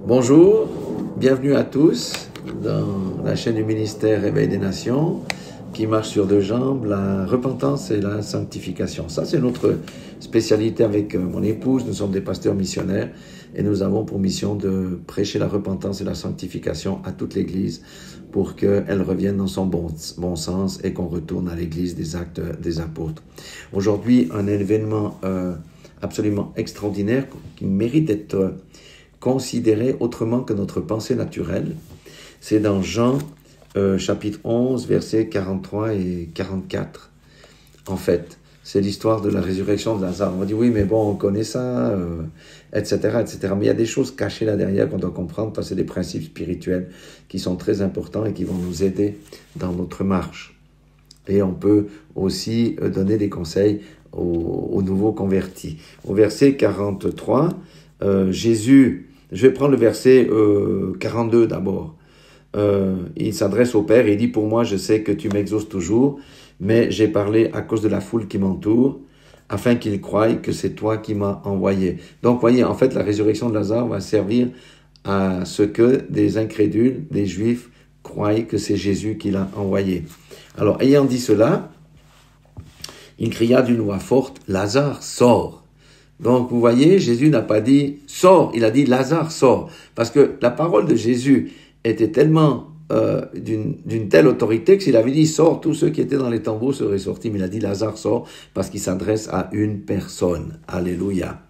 Bonjour, bienvenue à tous dans la chaîne du ministère Réveil des Nations qui marche sur deux jambes, la repentance et la sanctification. Ça, c'est notre spécialité avec mon épouse. Nous sommes des pasteurs missionnaires et nous avons pour mission de prêcher la repentance et la sanctification à toute l'Église pour qu'elle revienne dans son bon sens et qu'on retourne à l'Église des Actes des Apôtres. Aujourd'hui, un événement absolument extraordinaire qui mérite d'être considéré autrement que notre pensée naturelle. C'est dans Jean chapitre 11, versets 43 et 44. En fait, c'est l'histoire de la résurrection de Lazare. On va dire, oui, mais bon, on connaît ça, etc., etc. Mais il y a des choses cachées là derrière qu'on doit comprendre parce que c'est des principes spirituels qui sont très importants et qui vont nous aider dans notre marche. Et on peut aussi donner des conseils aux nouveaux convertis. Au verset 43, Jésus, je vais prendre le verset 42 d'abord. Il s'adresse au Père et il dit, pour moi, je sais que tu m'exauces toujours, mais j'ai parlé à cause de la foule qui m'entoure, afin qu'ils croient que c'est toi qui m'as envoyé. Donc, voyez, en fait, la résurrection de Lazare va servir à ce que des incrédules, des Juifs, croient que c'est Jésus qui l'a envoyé. Alors, ayant dit cela, il cria d'une voix forte, Lazare, sors. Donc, vous voyez, Jésus n'a pas dit « sors », il a dit « Lazare, sors ». Parce que la parole de Jésus était tellement d'une telle autorité que s'il avait dit « sors », tous ceux qui étaient dans les tombeaux seraient sortis. Mais il a dit « Lazare, sors » parce qu'il s'adresse à une personne. Alléluia.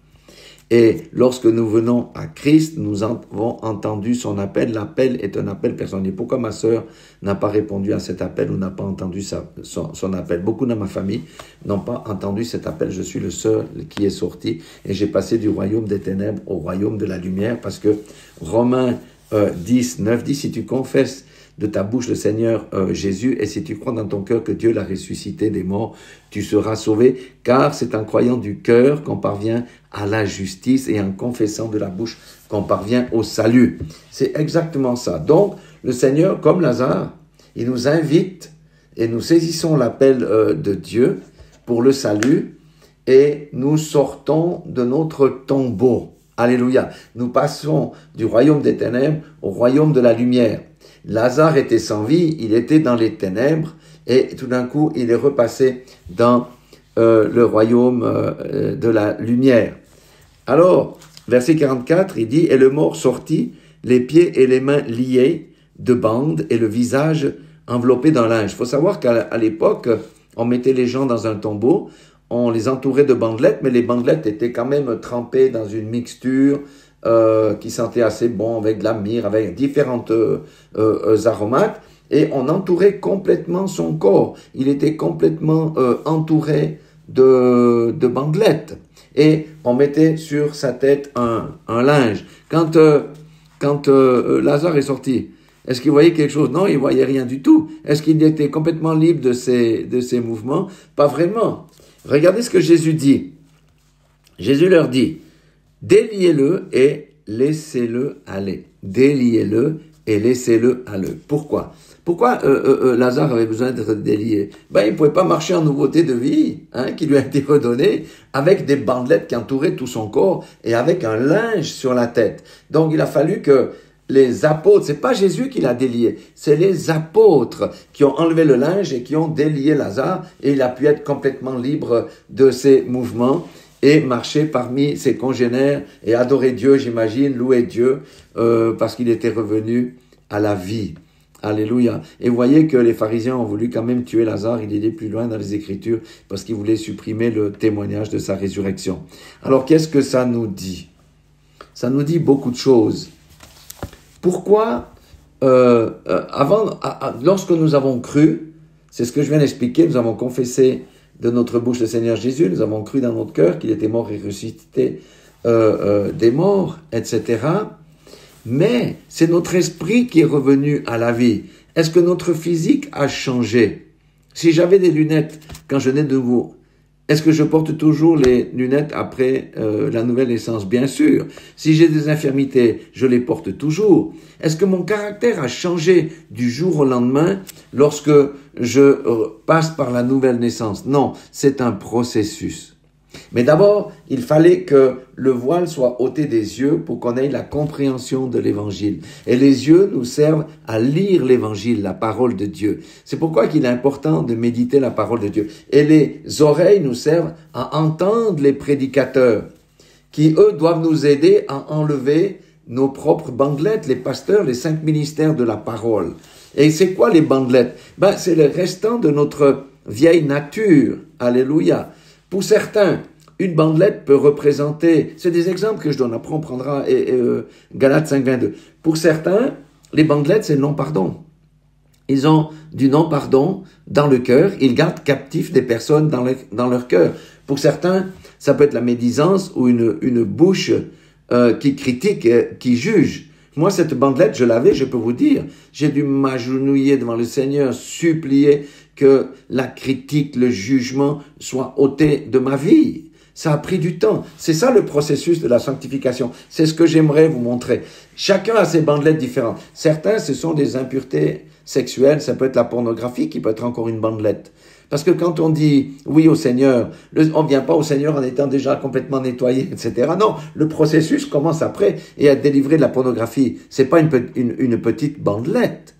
Et lorsque nous venons à Christ, nous avons entendu son appel. L'appel est un appel personnel. Pourquoi ma sœur n'a pas répondu à cet appel ou n'a pas entendu son appel? Beaucoup dans ma famille n'ont pas entendu cet appel. Je suis le seul qui est sorti et j'ai passé du royaume des ténèbres au royaume de la lumière parce que Romains 10, 9 dit, si tu confesses de ta bouche le Seigneur Jésus, et si tu crois dans ton cœur que Dieu l'a ressuscité des morts, tu seras sauvé, car c'est en croyant du cœur qu'on parvient à la justice et en confessant de la bouche qu'on parvient au salut. C'est exactement ça. Donc, le Seigneur, comme Lazare, il nous invite et nous saisissons l'appel de Dieu pour le salut et nous sortons de notre tombeau. Alléluia. Nous passons du royaume des ténèbres au royaume de la lumière. Lazare était sans vie, il était dans les ténèbres et tout d'un coup, il est repassé dans le royaume de la lumière. Alors, verset 44, il dit, « Et le mort sortit, les pieds et les mains liés de bandes et le visage enveloppé d'un linge. » Il faut savoir qu'à l'époque, on mettait les gens dans un tombeau, on les entourait de bandelettes, mais les bandelettes étaient quand même trempées dans une mixture qui sentait assez bon, avec de la myrrhe, avec différentes aromates, et on entourait complètement son corps. Il était complètement entouré de bandelettes, et on mettait sur sa tête un linge. Quand Lazare est sorti, est-ce qu'il voyait quelque chose? Non, il voyait rien du tout. Est-ce qu'il était complètement libre de ses mouvements? Pas vraiment. Regardez ce que Jésus dit. Jésus leur dit, déliez-le et laissez-le aller. Déliez-le et laissez-le aller. Pourquoi? Pourquoi Lazare avait besoin d'être délié? Il ne pouvait pas marcher en nouveauté de vie, qui lui a été redonnée, avec des bandelettes qui entouraient tout son corps et avec un linge sur la tête. Donc il a fallu que les apôtres, c'est pas Jésus qui l'a délié, c'est les apôtres qui ont enlevé le linge et qui ont délié Lazare et il a pu être complètement libre de ses mouvements et marcher parmi ses congénères et adorer Dieu, j'imagine, louer Dieu parce qu'il était revenu à la vie. Alléluia. Et vous voyez que les pharisiens ont voulu quand même tuer Lazare, il est plus loin dans les Écritures parce qu'ils voulaient supprimer le témoignage de sa résurrection. Alors qu'est-ce que ça nous dit? Ça nous dit beaucoup de choses. Pourquoi, lorsque nous avons cru, c'est ce que je viens d'expliquer, nous avons confessé de notre bouche le Seigneur Jésus, nous avons cru dans notre cœur qu'il était mort et ressuscité des morts, etc. Mais c'est notre esprit qui est revenu à la vie. Est-ce que notre physique a changé? Si j'avais des lunettes quand je nais de nouveau, est-ce que je porte toujours les lunettes après la nouvelle naissance? Bien sûr. Si j'ai des infirmités, je les porte toujours. Est-ce que mon caractère a changé du jour au lendemain lorsque je passe par la nouvelle naissance? Non, c'est un processus. Mais d'abord, il fallait que le voile soit ôté des yeux pour qu'on ait la compréhension de l'évangile. Et les yeux nous servent à lire l'évangile, la parole de Dieu. C'est pourquoi qu'il est important de méditer la parole de Dieu. Et les oreilles nous servent à entendre les prédicateurs, qui eux doivent nous aider à enlever nos propres bandelettes, les pasteurs, les 5 ministères de la parole. Et c'est quoi les bandelettes? C'est le restant de notre vieille nature. Alléluia. Pour certains, une bandelette peut représenter, c'est des exemples que je donne, après on prendra Galates 5.22. Pour certains, les bandelettes, c'est le non-pardon. Ils ont du non-pardon dans le cœur, ils gardent captifs des personnes dans leur cœur. Pour certains, ça peut être la médisance ou une bouche qui critique, qui juge. Moi, cette bandelette, je l'avais, je peux vous dire, j'ai dû m'agenouiller devant le Seigneur, supplier que la critique, le jugement soient ôtés de ma vie. Ça a pris du temps. C'est ça le processus de la sanctification. C'est ce que j'aimerais vous montrer. Chacun a ses bandelettes différentes. Certains, ce sont des impuretés sexuelles. Ça peut être la pornographie qui peut être encore une bandelette. Parce que quand on dit oui au Seigneur, on ne vient pas au Seigneur en étant déjà complètement nettoyé, etc. Non, le processus commence après et à délivrer de la pornographie. C'est pas une petite bandelette.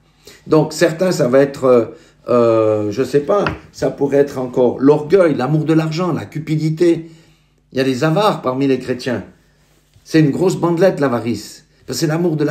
Donc certains, ça va être, je sais pas, ça pourrait être encore l'orgueil, l'amour de l'argent, la cupidité. Il y a des avares parmi les chrétiens. C'est une grosse bandelette, l'avarice. C'est l'amour de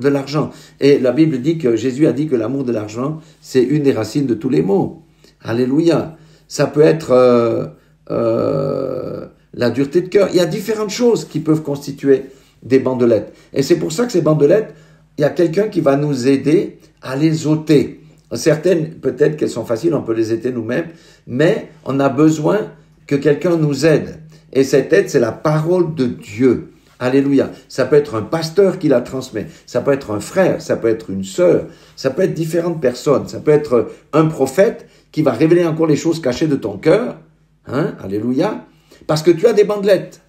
l'argent. Et la Bible dit que Jésus a dit que l'amour de l'argent, c'est une des racines de tous les maux. Alléluia. Ça peut être la dureté de cœur. Il y a différentes choses qui peuvent constituer des bandelettes. Et c'est pour ça que ces bandelettes, il y a quelqu'un qui va nous aider à les ôter. Certaines, peut-être qu'elles sont faciles, on peut les ôter nous-mêmes, mais on a besoin que quelqu'un nous aide. Et cette aide, c'est la parole de Dieu. Alléluia. Ça peut être un pasteur qui la transmet. Ça peut être un frère, ça peut être une sœur, ça peut être différentes personnes. Ça peut être un prophète qui va révéler encore les choses cachées de ton cœur. Alléluia. Parce que tu as des bandelettes.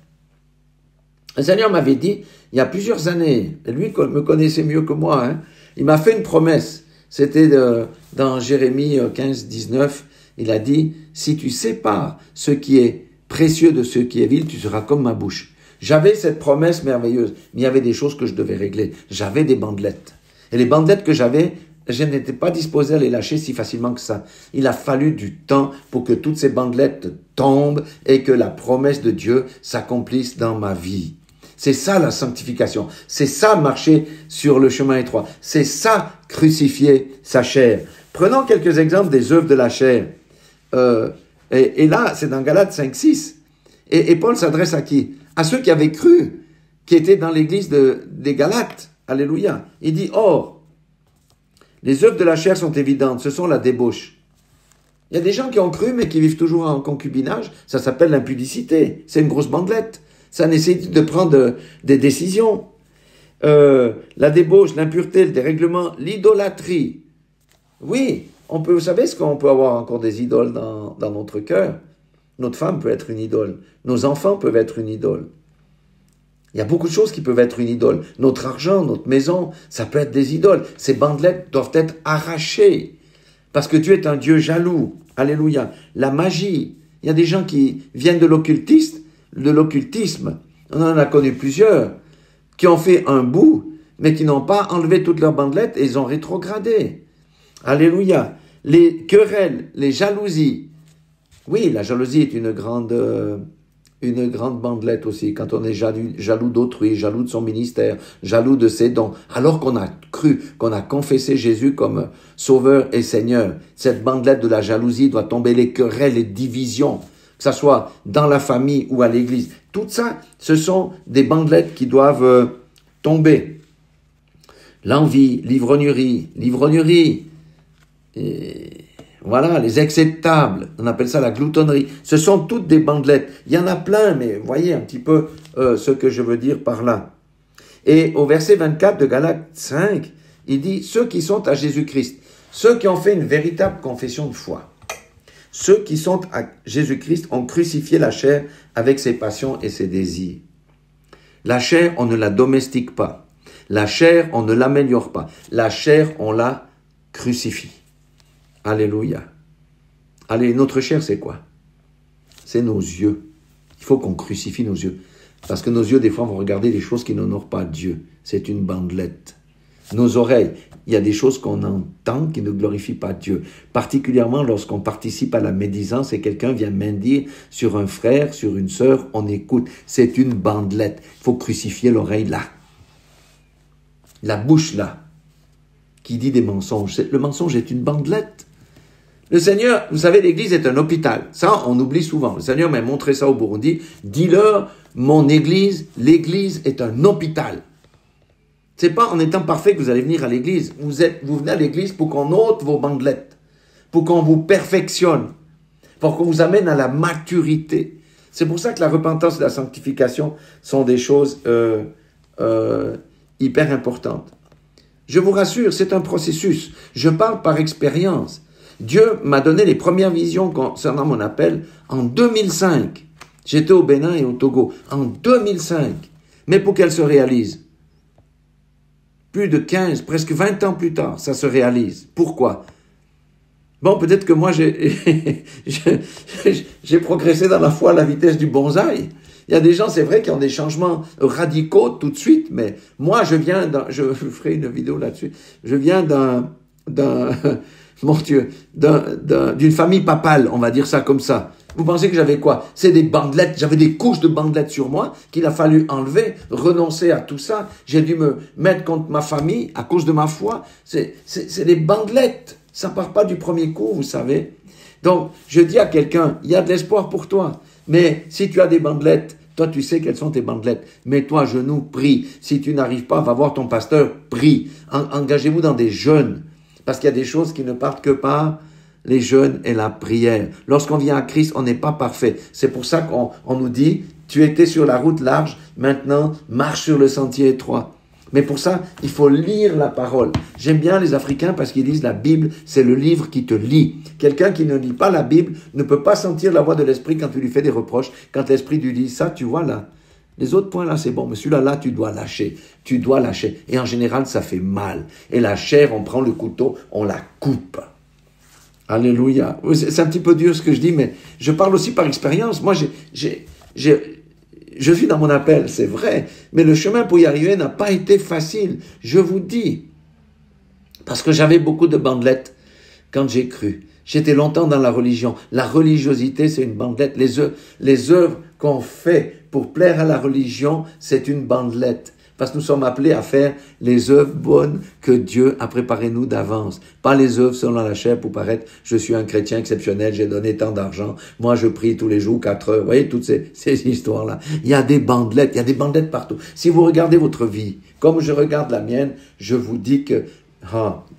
Le Seigneur m'avait dit, il y a plusieurs années, et lui me connaissait mieux que moi, il m'a fait une promesse. C'était dans Jérémie 15, 19, il a dit, si tu sépares ce qui est précieux de ce qui est vil, tu seras comme ma bouche. J'avais cette promesse merveilleuse, mais il y avait des choses que je devais régler. J'avais des bandelettes. Et les bandelettes que j'avais, je n'étais pas disposé à les lâcher si facilement que ça. Il a fallu du temps pour que toutes ces bandelettes tombent et que la promesse de Dieu s'accomplisse dans ma vie. C'est ça la sanctification. C'est ça marcher sur le chemin étroit. C'est ça crucifier sa chair. Prenons quelques exemples des œuvres de la chair. Et là, c'est dans Galates 5, 6. Et Paul s'adresse à qui? À ceux qui avaient cru, qui étaient dans l'église des Galates. Alléluia. Il dit, or, les œuvres de la chair sont évidentes, ce sont la débauche. Il y a des gens qui ont cru, mais qui vivent toujours en concubinage. Ça s'appelle l'impudicité. C'est une grosse bandelette. Ça nécessite de prendre des décisions. La débauche, l'impureté, le dérèglement, l'idolâtrie. Oui, vous savez ce qu'on peut avoir encore des idoles dans notre cœur? Notre femme peut être une idole. Nos enfants peuvent être une idole. Il y a beaucoup de choses qui peuvent être une idole. Notre argent, notre maison, ça peut être des idoles. Ces bandelettes doivent être arrachées. Parce que Dieu est un Dieu jaloux. Alléluia. La magie. Il y a des gens qui viennent de l'occultisme. On en a connu plusieurs. Qui ont fait un bout, mais qui n'ont pas enlevé toutes leurs bandelettes et ils ont rétrogradé. Alléluia. Les querelles, les jalousies. Oui, la jalousie est une grande bandelette aussi, quand on est jaloux d'autrui, jaloux de son ministère, jaloux de ses dons, alors qu'on a cru, qu'on a confessé Jésus comme Sauveur et Seigneur. Cette bandelette de la jalousie doit tomber, les querelles, les divisions, que ça soit dans la famille ou à l'église. Tout ça, ce sont des bandelettes qui doivent tomber. L'envie, l'ivrognerie, voilà, les excès de table, on appelle ça la gloutonnerie. Ce sont toutes des bandelettes. Il y en a plein, mais voyez un petit peu ce que je veux dire par là. Et au verset 24 de Galates 5, il dit « Ceux qui sont à Jésus-Christ, ceux qui ont fait une véritable confession de foi, ceux qui sont à Jésus-Christ ont crucifié la chair avec ses passions et ses désirs. La chair, on ne la domestique pas. La chair, on ne l'améliore pas. La chair, on la crucifie. » Alléluia. Allez, notre chair, c'est quoi? C'est nos yeux. Il faut qu'on crucifie nos yeux. Parce que nos yeux, des fois, vont regarder des choses qui n'honorent pas Dieu. C'est une bandelette. Nos oreilles, il y a des choses qu'on entend qui ne glorifient pas Dieu. Particulièrement lorsqu'on participe à la médisance et quelqu'un vient mendier sur un frère, sur une sœur, on écoute. C'est une bandelette. Il faut crucifier l'oreille là. La bouche là, qui dit des mensonges. Le mensonge est une bandelette. Le Seigneur, vous savez, l'Église est un hôpital. Ça, on oublie souvent. Le Seigneur m'a montré ça au Burundi. Dis-leur, mon Église, l'Église est un hôpital. C'est pas en étant parfait que vous allez venir à l'église. Vous venez à l'église pour qu'on ôte vos bandelettes, pour qu'on vous perfectionne, pour qu'on vous amène à la maturité. C'est pour ça que la repentance et la sanctification sont des choses hyper importantes. Je vous rassure, c'est un processus. Je parle par expérience. Dieu m'a donné les premières visions concernant mon appel en 2005. J'étais au Bénin et au Togo en 2005. Mais pour qu'elles se réalisent, plus de 15, presque 20 ans plus tard, ça se réalise. Pourquoi? Bon, peut-être que moi, j'ai progressé dans la foi à la vitesse du bonsaï. Il y a des gens, c'est vrai, qui ont des changements radicaux tout de suite, mais moi, je ferai une vidéo là-dessus, je viens mon Dieu, d'une famille papale, on va dire ça comme ça. Vous pensez que j'avais quoi? C'est des bandelettes, j'avais des couches de bandelettes sur moi qu'il a fallu enlever, renoncer à tout ça. J'ai dû me mettre contre ma famille à cause de ma foi. C'est des bandelettes. Ça part pas du premier coup, vous savez. Donc, je dis à quelqu'un, il y a de l'espoir pour toi. Mais si tu as des bandelettes, toi, tu sais quelles sont tes bandelettes. Mets-toi à genoux, prie. Si tu n'arrives pas, va voir ton pasteur, prie. Engagez-vous dans des jeûnes. Parce qu'il y a des choses qui ne partent que par les jeûnes et la prière. Lorsqu'on vient à Christ, on n'est pas parfait. C'est pour ça qu'on nous dit, tu étais sur la route large, maintenant marche sur le sentier étroit. Mais pour ça, il faut lire la parole. J'aime bien les Africains parce qu'ils disent la Bible, c'est le livre qui te lit. Quelqu'un qui ne lit pas la Bible ne peut pas sentir la voix de l'Esprit quand tu lui fais des reproches. Quand l'Esprit lui dit ça, tu vois là. Les autres points là, c'est bon, mais celui-là, tu dois lâcher. Tu dois lâcher. Et en général, ça fait mal. Et la chair, on prend le couteau, on la coupe. Alléluia. C'est un petit peu dur ce que je dis, mais je parle aussi par expérience. Moi, je suis dans mon appel, c'est vrai, mais le chemin pour y arriver n'a pas été facile. Je vous dis, parce que j'avais beaucoup de bandelettes quand j'ai cru. J'étais longtemps dans la religion. La religiosité, c'est une bandelette. Les œuvres qu'on fait pour plaire à la religion, c'est une bandelette. Parce que nous sommes appelés à faire les œuvres bonnes que Dieu a préparées nous d'avance. Pas les œuvres selon la chair pour paraître, je suis un chrétien exceptionnel, j'ai donné tant d'argent, moi je prie tous les jours 4 heures. Vous voyez, toutes ces histoires-là. Il y a des bandelettes partout. Si vous regardez votre vie, comme je regarde la mienne, je vous dis que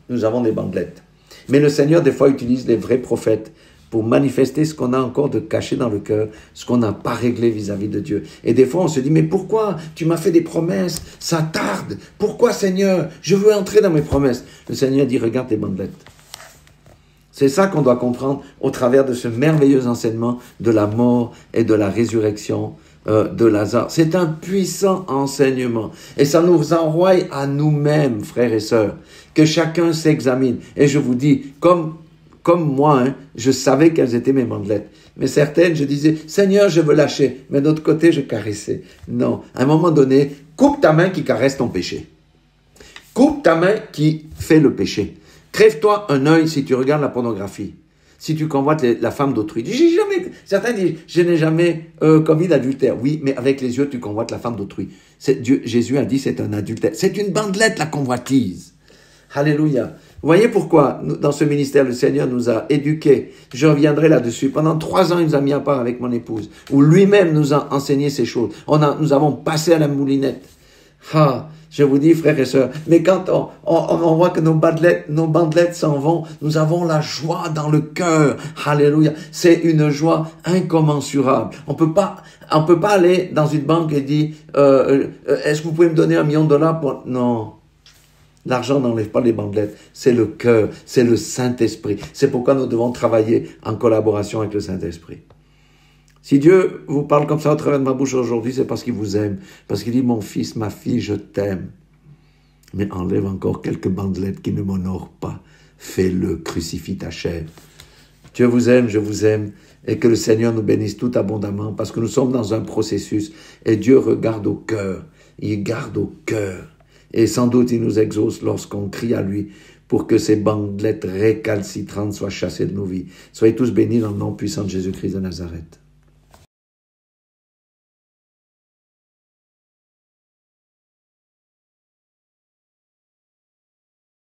nous avons des bandelettes. Mais le Seigneur, des fois, utilise les vrais prophètes pour manifester ce qu'on a encore de caché dans le cœur, ce qu'on n'a pas réglé vis-à-vis de Dieu. Et des fois, on se dit, mais pourquoi tu m'as fait des promesses? Ça tarde. Pourquoi, Seigneur? Je veux entrer dans mes promesses. Le Seigneur dit, regarde tes bandelettes. C'est ça qu'on doit comprendre au travers de ce merveilleux enseignement de la mort et de la résurrection de Lazare. C'est un puissant enseignement. Et ça nous envoie à nous-mêmes, frères et sœurs, que chacun s'examine. Et je vous dis, comme moi, je savais quelles étaient mes bandelettes. Mais certaines, je disais, Seigneur, je veux lâcher. Mais d'autre côté, je caressais. Non. À un moment donné, coupe ta main qui caresse ton péché. Coupe ta main qui fait le péché. Crève-toi un œil si tu regardes la pornographie. Si tu convoites la femme d'autrui. Certains disent, je n'ai jamais commis d'adultère. Oui, mais avec les yeux, tu convoites la femme d'autrui. Jésus a dit, c'est un adultère. C'est une bandelette, la convoitise. Alléluia. Vous voyez pourquoi, dans ce ministère, le Seigneur nous a éduqués. Je reviendrai là-dessus. Pendant 3 ans, il nous a mis à part avec mon épouse, où lui-même nous a enseigné ces choses. Nous avons passé à la moulinette. Je vous dis, frères et sœurs, mais quand on voit que nos bandelettes s'en vont, nous avons la joie dans le cœur. Alléluia. C'est une joie incommensurable. On peut pas aller dans une banque et dire, est-ce que vous pouvez me donner $1 million pour... Non. L'argent n'enlève pas les bandelettes, c'est le cœur, c'est le Saint-Esprit. C'est pourquoi nous devons travailler en collaboration avec le Saint-Esprit. Si Dieu vous parle comme ça au travers de ma bouche aujourd'hui, c'est parce qu'il vous aime. Parce qu'il dit, mon fils, ma fille, je t'aime. Mais enlève encore quelques bandelettes qui ne m'honorent pas. Fais-le, crucifie ta chair. Dieu vous aime, je vous aime, et que le Seigneur nous bénisse tout abondamment, parce que nous sommes dans un processus, et Dieu regarde au cœur, il garde au cœur, et sans doute il nous exauce lorsqu'on crie à lui, pour que ces bandelettes récalcitrantes soient chassées de nos vies. Soyez tous bénis dans le nom puissant de Jésus-Christ de Nazareth.